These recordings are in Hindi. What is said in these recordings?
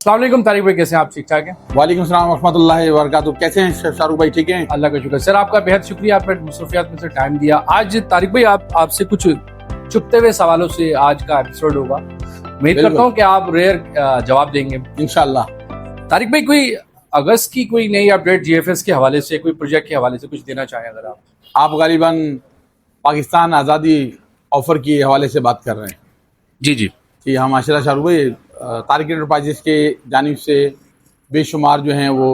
अस्सलाम वालेकुम तारिक भाई, कैसे हैं आप? ठीक ठाक हैं? वालेकुम सलाम रहमतुल्लाहि व बरकातुहू। कैसे हैं शाहरुख भाई? ठीक हैं? अल्लाह का शुक्र सर, आपका बेहद शुक्रिया, आपने मसरूफियात में से टाइम दिया। आज तारिक भाई आपसे कुछ चुपते हुए सवालों से आज का एपिसोड होगा। उम्मीद करता हूँ कि आप रेयर जवाब देंगे इंशाल्लाह। तारिक भाई, कोई अगस्त की कोई नई अपडेट जीएफएस के हवाले से, कोई प्रोजेक्ट के हवाले से कुछ देना चाहें अगर आप गालिबन पाकिस्तान आज़ादी ऑफर के हवाले से बात कर रहे हैं। जी जी कि हाँ माशाल्लाह शाहरुख भाई, तारिक एंटरप्राइजेस के जानिब से बेशुमार जो हैं वो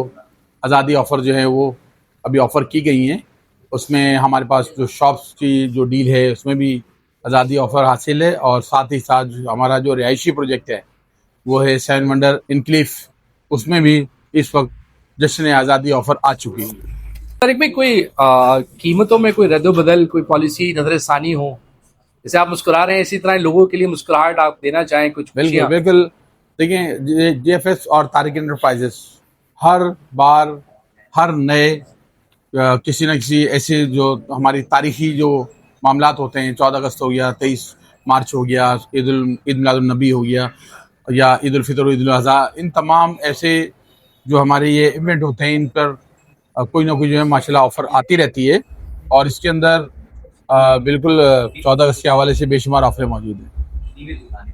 आज़ादी ऑफ़र जो है वो अभी ऑफ़र की गई हैं। उसमें हमारे पास जो शॉप्स की जो डील है उसमें भी आज़ादी ऑफ़र हासिल है, और साथ ही साथ हमारा जो रिहायशी प्रोजेक्ट है वो है सेवन वंडर इनक्लेव, उसमें भी इस वक्त जश्न आज़ादी ऑफ़र आ चुकी है। तारिक भाई, कोई कीमतों में कोई रद्द-ओ-बदल, कोई पॉलिसी नजर-ए-सानी हो? जैसे आप मुस्कुरा रहे हैं, इसी तरह लोगों के लिए मुस्कुराहट आप देना चाहें कुछ? बिल्कुल बिल्कुल। देखिए, जेएफएस और तारिक एंटरप्राइजेस हर बार हर नए किसी न किसी ऐसे जो हमारी तारीखी जो मामलात होते हैं, 14 अगस्त हो गया, 23 मार्च हो गया, ईद मिलादुन नबी हो गया, या ईद उल फितर, ईद उल अज़हा, इन तमाम ऐसे जो हमारे ये इवेंट होते हैं इन पर कोई ना कोई जो है माशाल्लाह ऑफ़र आती रहती है। और इसके अंदर बिल्कुल 14 अगस्त के हवाले से बेशुमार ऑफरें मौजूद हैं।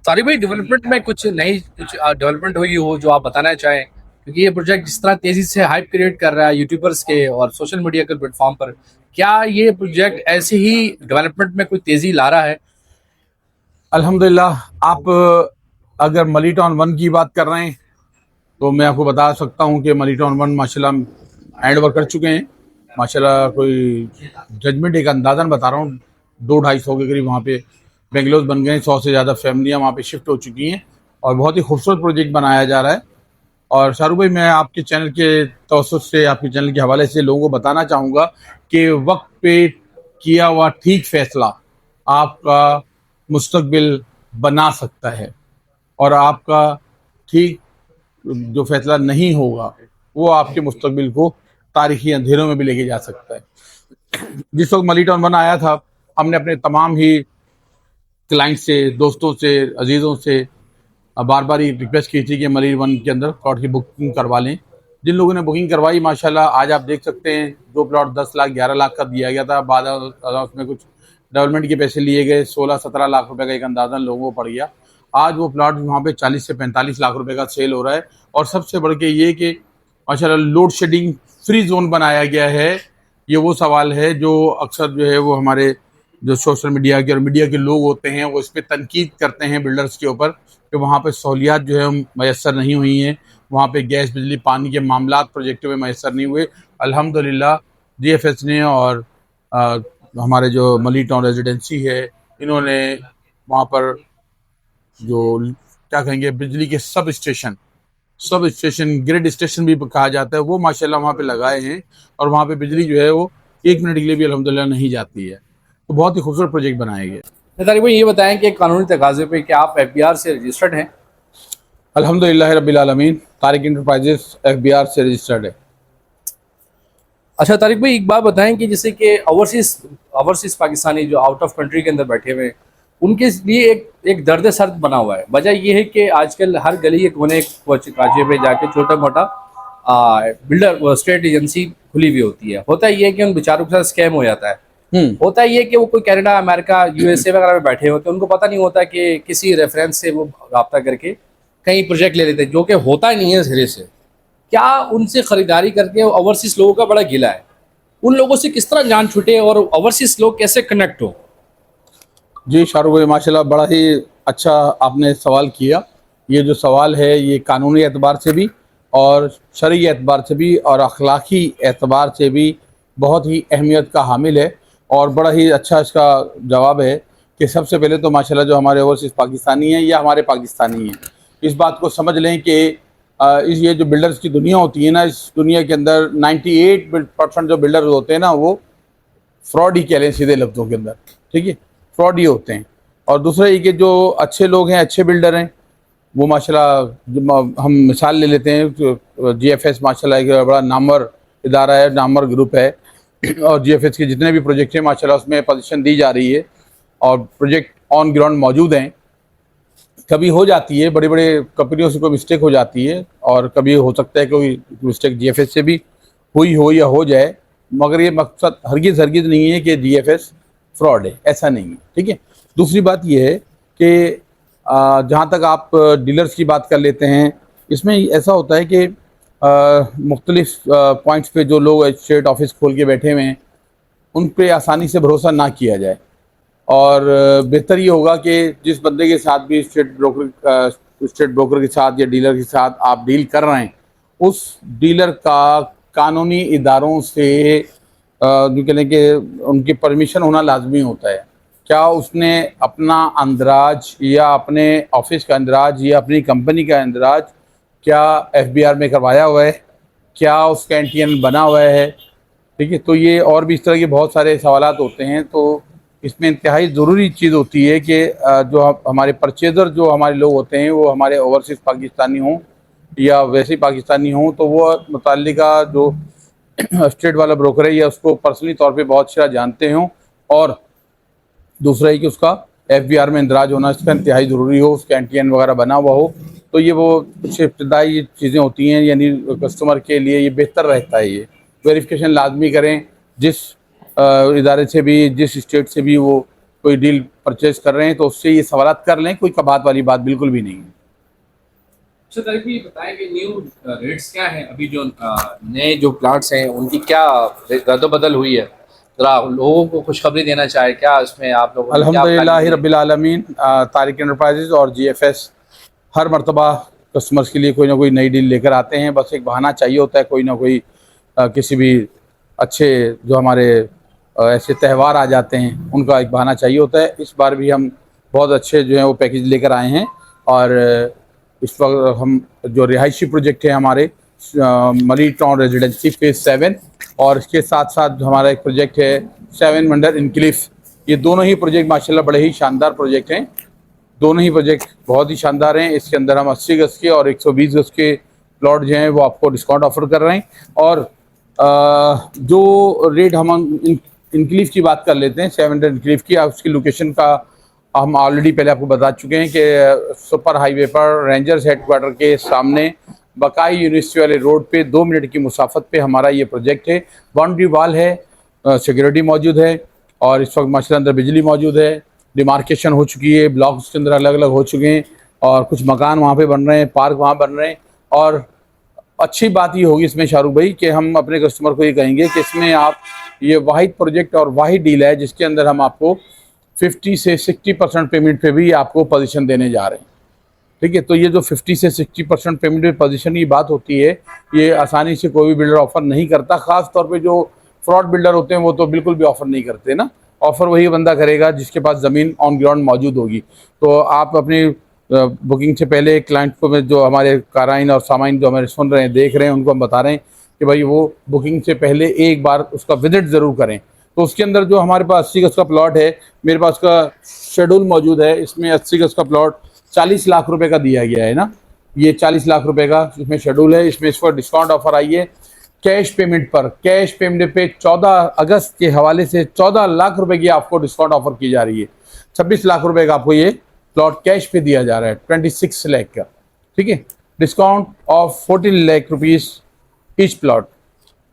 तारिक भाई, डेवलपमेंट में कुछ डेवलपमेंट हुई हो जो आप बताना चाहें? क्योंकि ये प्रोजेक्ट जिस तरह तेजी से हाइप क्रिएट कर रहा है यूट्यूबर्स के और सोशल मीडिया के प्लेटफॉर्म पर, क्या ये प्रोजेक्ट ऐसे ही डेवलपमेंट में कोई तेजी ला रहा है? अल्हम्दुलिल्लाह। आप अगर मली टाउन 1 की बात कर रहे हैं तो मैं आपको बता सकता हूं कि मली टाउन 1 माशाल्लाह हैंड ओवर कर चुके हैं। माशाल्लाह कोई जजमेंट एक अंदाज़न बता रहा हूँ, 200-250 के करीब वहाँ पे बेंगलोर बन गए, 100 से ज़्यादा फैमिलियाँ वहाँ पे शिफ्ट हो चुकी हैं, और बहुत ही खूबसूरत प्रोजेक्ट बनाया जा रहा है। और शाहरुख भाई, मैं आपके चैनल के तवज्जुह से, आपके चैनल के हवाले से लोगों को बताना चाहूँगा कि वक्त पे किया हुआ ठीक फैसला आपका मुस्तकबिल बना सकता है, और आपका ठीक जो फैसला नहीं होगा वो आपके मुस्तकबिल को तारीखी अंधेरों में भी लेके जा सकता है। जिस वक्त मली टाउन 1 आया था, हमने अपने तमाम ही क्लाइंट से, दोस्तों से, अजीज़ों से बार बार ये रिक्वेस्ट की थी कि मली 1 के अंदर प्लॉट की बुकिंग करवा लें। जिन लोगों ने बुकिंग करवाई माशाल्लाह, आज आप देख सकते हैं, जो प्लॉट 10 लाख 11 लाख का दिया गया था, बाद उसमें कुछ डेवलपमेंट के पैसे लिए गए, 16-17 लाख रुपए का एक अंदाज़ा लोगों को पड़ गया। आज वो प्लॉट वहाँ पे 40 से 45 लाख रुपए का सेल हो रहा है। और सबसे बढ़ के ये कि माशाल्लाह लोड शेडिंग फ्री जोन बनाया गया है। ये वो सवाल है जो अक्सर जो है वो हमारे जो सोशल मीडिया के और मीडिया के लोग होते हैं वो इस पर तनकीद करते हैं बिल्डर्स के ऊपर कि वहाँ पे सहूलियात जो है मैसर नहीं हुई हैं, वहाँ पे गैस बिजली पानी के मामलात प्रोजेक्टों में मैसर नहीं हुए। अल्हम्दुलिल्लाह जीएफएस ने और हमारे जो मली टाउन रेजिडेंसी है, इन्होंने वहाँ पर जो क्या कहेंगे बिजली के सब स्टेशन ग्रिड स्टेशन भी कहा जाता है, वो माशाल्लाह वहाँ पे लगाए हैं, और वहाँ पे बिजली जो है वो 1 मिनट के लिए भी अल्हम्दुलिल्लाह नहीं जाती है। तो बहुत ही खूबसूरत प्रोजेक्ट बनाए गए। तारिक भाई, ये बताएं कि कानूनी तकाजे पे क्या आप एफबीआर से रजिस्टर्ड हैं? अल्हम्दुलिल्लाह रब्बिल आलमीन, तारिक एंटरप्राइजेस एफबीआर से रजिस्टर्ड है। अच्छा तारिक भाई, एक बात बताएं कि जैसे कि ओवरसीज पाकिस्तानी जो आउट ऑफ कंट्री के अंदर बैठे हुए हैं, उनके लिए एक दर्द सर्द बना हुआ है। वजह यह है कि आजकल हर गली के कोने काजे पे जाके छोटा मोटा बिल्डर स्टेट एजेंसी खुली हुई होती है। होता यह है कि उन बेचारों के साथ स्कैम हो जाता है। होता ये कि वो कोई कनाडा, अमेरिका, यूएसए वगैरह में बैठे होते हैं, उनको पता नहीं होता कि किसी रेफरेंस से वो रब्ता करके कहीं प्रोजेक्ट ले लेते हैं, जो कि होता ही नहीं है सिरे से। क्या उनसे ख़रीदारी करके ओवरसीज लोगों का बड़ा गिला है? उन लोगों से किस तरह जान छूटे और ओवरसीज लोग कैसे कनेक्ट हो? जी शाहरुख भाई, माशाल्लाह बड़ा ही अच्छा आपने सवाल किया। ये जो सवाल है ये कानूनी एतबार से भी और शरई एतबार से भी और अखलाकी एतबार से भी बहुत ही अहमियत का हामिल है, और बड़ा ही अच्छा इसका जवाब है कि सबसे पहले तो माशाल्लाह जो हमारे ओवरसीज़ पाकिस्तानी हैं या हमारे पाकिस्तानी हैं, इस बात को समझ लें कि ये जो बिल्डर्स की दुनिया होती है ना, इस दुनिया के अंदर 98% जो बिल्डर होते हैं ना, वो फ्रॉड ही कह लें सीधे लफ्ज़ों के अंदर, ठीक है, फ्रॉड ही होते हैं। और दूसरा ये कि जो अच्छे लोग हैं, अच्छे बिल्डर हैं, वो माशाल्लाह हम मिसाल ले लेते हैं, जीएफएस माशाल्लाह एक बड़ा नामवर इदारा है, नामवर ग्रुप है, और जीएफएस के जितने भी प्रोजेक्ट हैं माशाल्लाह उसमें पोजीशन दी जा रही है और प्रोजेक्ट ऑन ग्राउंड मौजूद हैं। कभी हो जाती है, बड़े बड़े कंपनियों से कोई मिस्टेक हो जाती है, और कभी हो सकता है कोई मिस्टेक जीएफएस से भी हुई हो या हो जाए, मगर ये मकसद हरगिज़ हरगिज़ नहीं है कि जीएफएस फ्रॉड है, ऐसा नहीं है। ठीक है। दूसरी बात ये है कि जहाँ तक आप डीलर्स की बात कर लेते हैं, इसमें ऐसा होता है कि मुख्तलिफ पॉइंट्स पे जो लोग स्टेट ऑफिस खोल के बैठे हुए हैं, उन पे आसानी से भरोसा ना किया जाए, और बेहतर ये होगा कि जिस बंदे के साथ भी स्टेट ब्रोकर के साथ या डीलर के साथ आप डील कर रहे हैं, उस डीलर का कानूनी इदारों से जो कह लें कि उनकी परमिशन होना लाजमी होता है। क्या उसने अपना अंदराज या अपने ऑफिस का अंदराज या अपनी कंपनी का अंदराज क्या एफबीआर में करवाया हुआ है, क्या उसका एनटीएन बना हुआ है। ठीक है। तो ये और भी इस तरह के बहुत सारे सवालात होते हैं। तो इसमें इंतहाई ज़रूरी चीज़ होती है कि जो हमारे परचेज़र जो हमारे लोग होते हैं, वो हमारे ओवरसीज़ पाकिस्तानी हों या वैसे ही पाकिस्तानी हों, तो वो मुतल्लिका जो स्टेट वाला ब्रोकर है या उसको पर्सनली तौर पे बहुत अच्छा जानते हों, और दूसरा है कि उसका एफबीआर में इंदराज होना इसका इंतहाई ज़रूरी हो, उसका एनटीएन वगैरह बना हुआ हो। तो ये वो कुछ इब्तदाई चीज़ें होती हैं, यानी कस्टमर के लिए ये बेहतर रहता है। ये वेरिफिकेशन लाजमी करें, जिस इदारे से भी, जिस स्टेट से भी वो कोई डील परचेज कर रहे हैं, तो उससे ये सवालात कर लें। कोई कबात वाली बात बिल्कुल भी नहीं है। अच्छा तारिक भाई बताएं कि न्यू रेट्स क्या हैं अभी, जो नए जो प्लाट्स हैं उनकी क्या रद्द-बदल हुई है, ज़रा लोगों को खुशखबरी देना चाहे क्या इसमें आप लोगों ने क्या अल्हम्दुलिल्लाह प्लानिंग की है? रब्बिल आलमीन, तारिक एंटरप्राइजेज़ और जीएफएस हर मरतबा कस्टमर्स के लिए कोई ना कोई नई डील लेकर आते हैं। बस एक बहाना चाहिए होता है, कोई ना कोई किसी भी अच्छे जो हमारे ऐसे त्यौहार आ जाते हैं, उनका एक बहाना चाहिए होता है। इस बार भी हम बहुत अच्छे जो हैं वो पैकेज लेकर आए हैं, और इस वक्त हम जो रिहायशी प्रोजेक्ट है हमारे मरी टाउन रेजिडेंसी फेज़ 7, और इसके साथ साथ हमारा एक प्रोजेक्ट है 7 वंडर इनक्लिफ। ये दोनों ही प्रोजेक्ट माशाल्लाह बड़े ही शानदार प्रोजेक्ट हैं। दोनों ही प्रोजेक्ट बहुत ही शानदार हैं। इसके अंदर हम 80 गज़ के और 120 गज़ के प्लॉट जो हैं वो आपको डिस्काउंट ऑफर कर रहे हैं। और जो रेट हम इनक्लीफ की बात कर लेते हैं, 700 इनक्लीफ की, उसकी लोकेशन का हम ऑलरेडी पहले आपको बता चुके हैं कि सुपर हाईवे पर रेंजर्स हेडक्वार्टर के सामने बकाई यूनिवर्सिटी वाले रोड पे 2 मिनट की मुसाफत पे हमारा ये प्रोजेक्ट है। बाउंड्री वाल है, सिक्योरिटी मौजूद है, और इस वक्त माशाल्लाह अंदर बिजली मौजूद है, डिमार्केशन हो चुकी है, ब्लॉक्स के अंदर अलग अलग हो चुके हैं, और कुछ मकान वहाँ पे बन रहे हैं, पार्क वहाँ बन रहे हैं। और अच्छी बात ये होगी इसमें शाहरुख भाई कि हम अपने कस्टमर को ये कहेंगे कि इसमें आप, ये वाहिद प्रोजेक्ट और वाहिद डील है जिसके अंदर हम आपको 50 से 60% पेमेंट पे भी आपको पोजीशन देने जा रहे हैं। ठीक है। तो ये जो 50 से 60% पेमेंट पे पोजीशन की बात होती है, ये आसानी से कोई भी बिल्डर ऑफ़र नहीं करता। ख़ास तौर पे जो फ्रॉड बिल्डर होते हैं वो तो बिल्कुल भी ऑफ़र नहीं करते ना। ऑफ़र वही बंदा करेगा जिसके पास ज़मीन ऑन ग्राउंड मौजूद होगी। तो आप अपनी बुकिंग से पहले क्लाइंट को, जो हमारे काराइन और सामाइन जो हमारे सुन रहे हैं, देख रहे हैं, उनको हम बता रहे हैं कि भाई वो बुकिंग से पहले एक बार उसका विजिट ज़रूर करें। तो उसके अंदर जो हमारे पास 80 गज़ का प्लॉट है, मेरे पास का शेड्यूल मौजूद है। इसमें 80 गज़ का प्लॉट 40 लाख रुपए का दिया गया है ना। ये 40 लाख रुपए का इसमें शेड्यूल है। इसमें इस पर डिस्काउंट ऑफर आई है कैश पेमेंट पर। कैश पेमेंट पे 14 अगस्त के हवाले से 14 लाख रुपए की आपको डिस्काउंट ऑफर की जा रही है। 26 लाख रुपए का आपको ये प्लॉट कैश पे दिया जा रहा है, 26 लाख का। ठीक है। Discount of 14 lakh rupees each plot.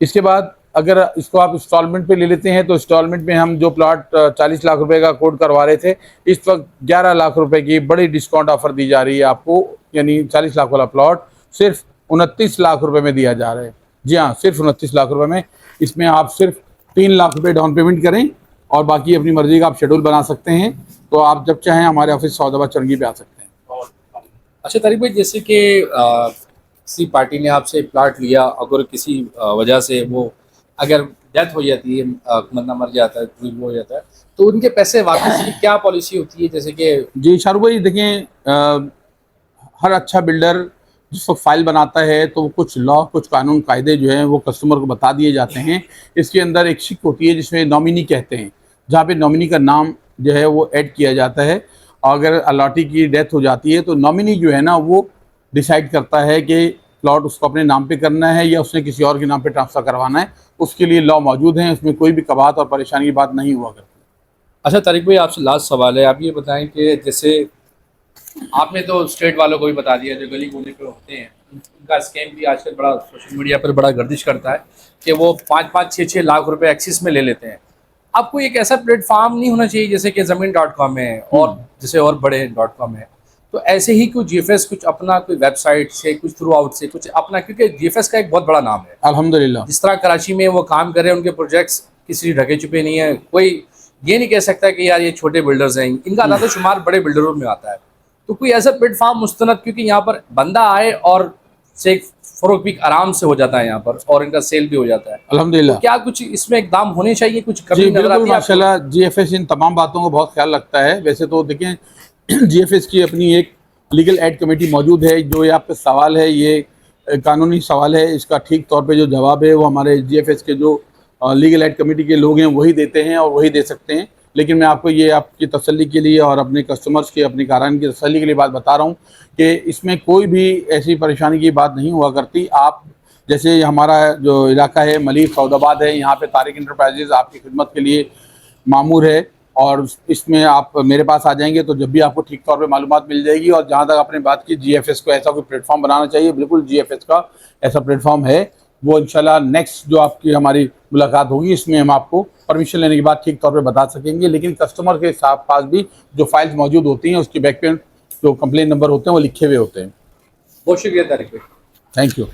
इसके बाद अगर इसको आप इंस्टॉलमेंट पे ले लेते हैं, तो इंस्टॉलमेंट में हम जो प्लॉट 40 लाख रुपए का कोड करवा रहे थे, इस वक्त 11 लाख रुपए की बड़ी डिस्काउंट ऑफर दी जा रही है आपको। यानी 40 लाख वाला प्लॉट सिर्फ 29 लाख रुपए में दिया जा रहा है। जी हाँ, सिर्फ 29 लाख रुपए में। इसमें आप सिर्फ 3 लाख रुपए डाउन पेमेंट करें, और बाकी अपनी मर्जी का आप शेड्यूल बना सकते हैं। तो आप जब चाहें हमारे ऑफिस सौदाबाद चरंगी पे आ सकते हैं। अच्छा तारिक भाई, जैसे कि किसी पार्टी ने आपसे प्लाट लिया, अगर किसी वजह से वो अगर डेथ हो जाती है, बंदा मर जाता है, कोई वो हो जाता है, तो उनके पैसे वापस की क्या पॉलिसी होती है? जैसे कि जी शाहरुख भाई देखें, हर अच्छा बिल्डर जिस वक्त फाइल बनाता है तो कुछ लॉ, कुछ कानून कायदे जो हैं वो कस्टमर को बता दिए जाते हैं। इसके अंदर एक शिक होती है जिसमें नॉमिनी कहते हैं, जहाँ पे नॉमिनी का नाम जो है वो ऐड किया जाता है। और अगर अलॉटी की डेथ हो जाती है तो नॉमिनी जो है ना वो डिसाइड करता है कि प्लॉट उसको अपने नाम पे करना है या उसने किसी और के नाम पे ट्रांसफ़र करवाना है। उसके लिए लॉ मौजूद हैं, उसमें कोई भी कबात और परेशानी की बात नहीं हुआ करती। अच्छा तारिक भाई, आपसे लास्ट सवाल है, आप ये बताएं कि जैसे आपने तो स्टेट वालों को भी बता दिया, जो गली कोने पे होते हैं उनका स्कैम भी आजकल बड़ा सोशल मीडिया पर बड़ा गर्दिश करता है कि वो 5-5, 6-6 लाख रुपए एक्सिस में ले लेते हैं। आपको एक ऐसा प्लेटफॉर्म नहीं होना चाहिए जैसे कि ज़मीन.com है और जैसे और बड़े .com है, तो ऐसे ही कुछ जीएफएस कुछ अपना कोई वेबसाइट से कुछ थ्रू आउट से कुछ अपना, क्योंकि जीएफएस का एक बहुत बड़ा नाम है। अल्हम्दुलिल्लाह। जिस तरह कराची में वो काम कर रहे हैं, उनके प्रोजेक्ट्स किसी ढके छुपे नहीं है, कोई ये नहीं कह सकता कि यार ये छोटे बिल्डर्स हैं, इनका आधा शुमार बड़े बिल्डरों में आता है। तो कोई ऐसा प्लेटफॉर्म मुस्तनद, क्योंकि यहाँ पर बंदा आए और से फरोख भी आराम से हो जाता है यहाँ पर और इनका सेल भी हो जाता है। अल्हम्दुलिल्लाह। तो क्या कुछ इसमें इकदाम होने चाहिए, कुछ जी कमी नजर बिल्कुल, आती है आपको? माशाल्लाह जीएफएस इन तमाम बातों को बहुत ख्याल रखता है। वैसे तो देखें जीएफएस की अपनी एक लीगल एड कमेटी मौजूद है। जो ये आपका सवाल है, ये कानूनी सवाल है, इसका ठीक तौर पे जो जवाब है वो हमारे जीएफएस के जो लीगल एड कमेटी के लोग हैं वही देते हैं और वही दे सकते हैं। लेकिन मैं आपको ये आपकी तसल्ली के लिए और अपने कस्टमर्स की, अपनी कारान की तसल्ली के लिए बात बता रहा हूँ कि इसमें कोई भी ऐसी परेशानी की बात नहीं हुआ करती। आप जैसे हमारा जो इलाका है मलिक सऊदाबाद है, यहाँ पे तारिक इंटरप्राइजेज आपकी खिदमत के लिए मामूर है और इसमें आप मेरे पास आ जाएंगे तो जब भी आपको ठीक तौर पे मालूमात मिल जाएगी। और जहाँ तक आपने बात की जीएफएस को ऐसा कोई प्लेटफॉर्म बनाना चाहिए, बिल्कुल जीएफएस का ऐसा प्लेटफॉर्म है। वो इंशाल्लाह नेक्स्ट जो आपकी हमारी मुलाकात होगी इसमें हम आपको परमिशन लेने के बाद ठीक तौर पे बता सकेंगे। लेकिन कस्टमर के पास भी जो फाइल्स मौजूद होती हैं उसके बैक पे जो कंप्लेन नंबर होते हैं वो लिखे हुए होते हैं। बहुत शुक्रिया तारिक भाई। Thank you.